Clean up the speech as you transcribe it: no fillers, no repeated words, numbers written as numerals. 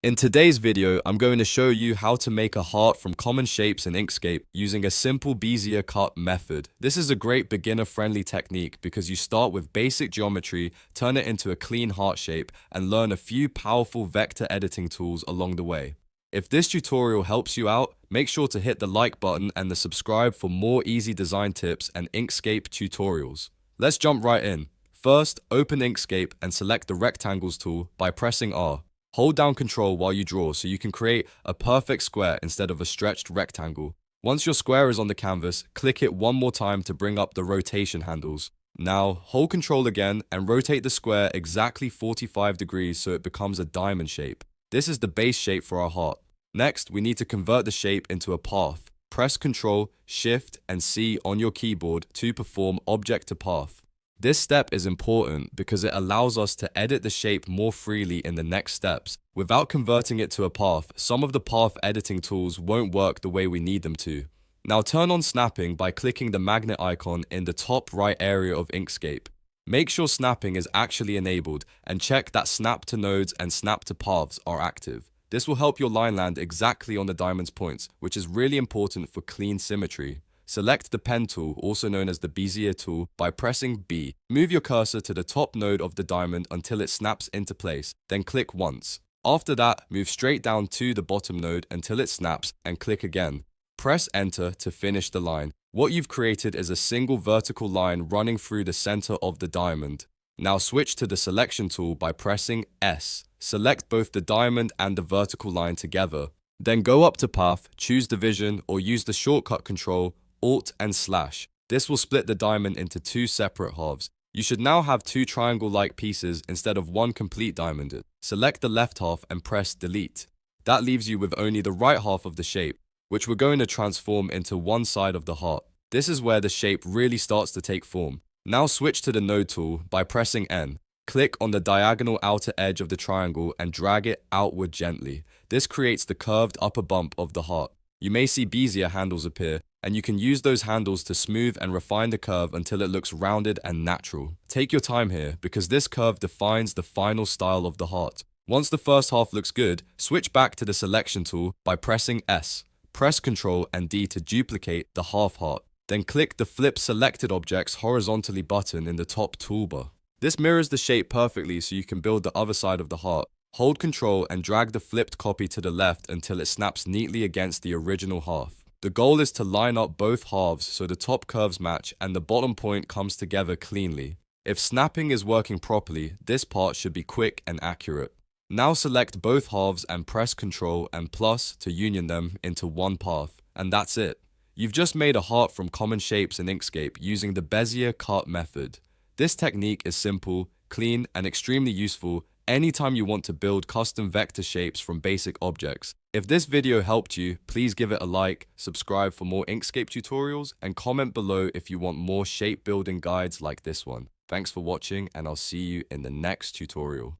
In today's video, I'm going to show you how to make a heart from common shapes in Inkscape using a simple Bezier cut method. This is a great beginner-friendly technique because you start with basic geometry, turn it into a clean heart shape, and learn a few powerful vector editing tools along the way. If this tutorial helps you out, make sure to hit the like button and the subscribe for more easy design tips and Inkscape tutorials. Let's jump right in. First, open Inkscape and select the Rectangles tool by pressing R. Hold down Ctrl while you draw so you can create a perfect square instead of a stretched rectangle. Once your square is on the canvas, click it one more time to bring up the rotation handles. Now, hold Ctrl again and rotate the square exactly 45 degrees so it becomes a diamond shape. This is the base shape for our heart. Next, we need to convert the shape into a path. Press Ctrl, Shift, and C on your keyboard to perform Object to Path. This step is important because it allows us to edit the shape more freely in the next steps. Without converting it to a path, some of the path editing tools won't work the way we need them to. Now turn on snapping by clicking the magnet icon in the top right area of Inkscape. Make sure snapping is actually enabled and check that snap to nodes and snap to paths are active. This will help your line land exactly on the diamond's points, which is really important for clean symmetry. Select the pen tool, also known as the Bezier tool, by pressing B. Move your cursor to the top node of the diamond until it snaps into place, then click once. After that, move straight down to the bottom node until it snaps and click again. Press Enter to finish the line. What you've created is a single vertical line running through the center of the diamond. Now switch to the Selection tool by pressing S. Select both the diamond and the vertical line together. Then go up to Path, choose Division, or use the shortcut control Alt and Slash. This will split the diamond into two separate halves. You should now have two triangle-like pieces instead of one complete diamond. Select the left half and press Delete. That leaves you with only the right half of the shape, which we're going to transform into one side of the heart. This is where the shape really starts to take form. Now switch to the Node tool by pressing N. Click on the diagonal outer edge of the triangle and drag it outward gently. This creates the curved upper bump of the heart. You may see Bezier handles appear, and you can use those handles to smooth and refine the curve until it looks rounded and natural. Take your time here, because this curve defines the final style of the heart. Once the first half looks good, switch back to the Selection tool by pressing S. Press Ctrl and D to duplicate the half heart. Then click the Flip Selected Objects horizontally button in the top toolbar. This mirrors the shape perfectly so you can build the other side of the heart. Hold Ctrl and drag the flipped copy to the left until it snaps neatly against the original half. The goal is to line up both halves so the top curves match and the bottom point comes together cleanly. If snapping is working properly, this part should be quick and accurate. Now select both halves and press Ctrl and plus to union them into one path, and that's it. You've just made a heart from common shapes in Inkscape using the Bezier cut method. This technique is simple, clean, and extremely useful anytime you want to build custom vector shapes from basic objects. If this video helped you, please give it a like, subscribe for more Inkscape tutorials, and comment below if you want more shape building guides like this one. Thanks for watching, and I'll see you in the next tutorial.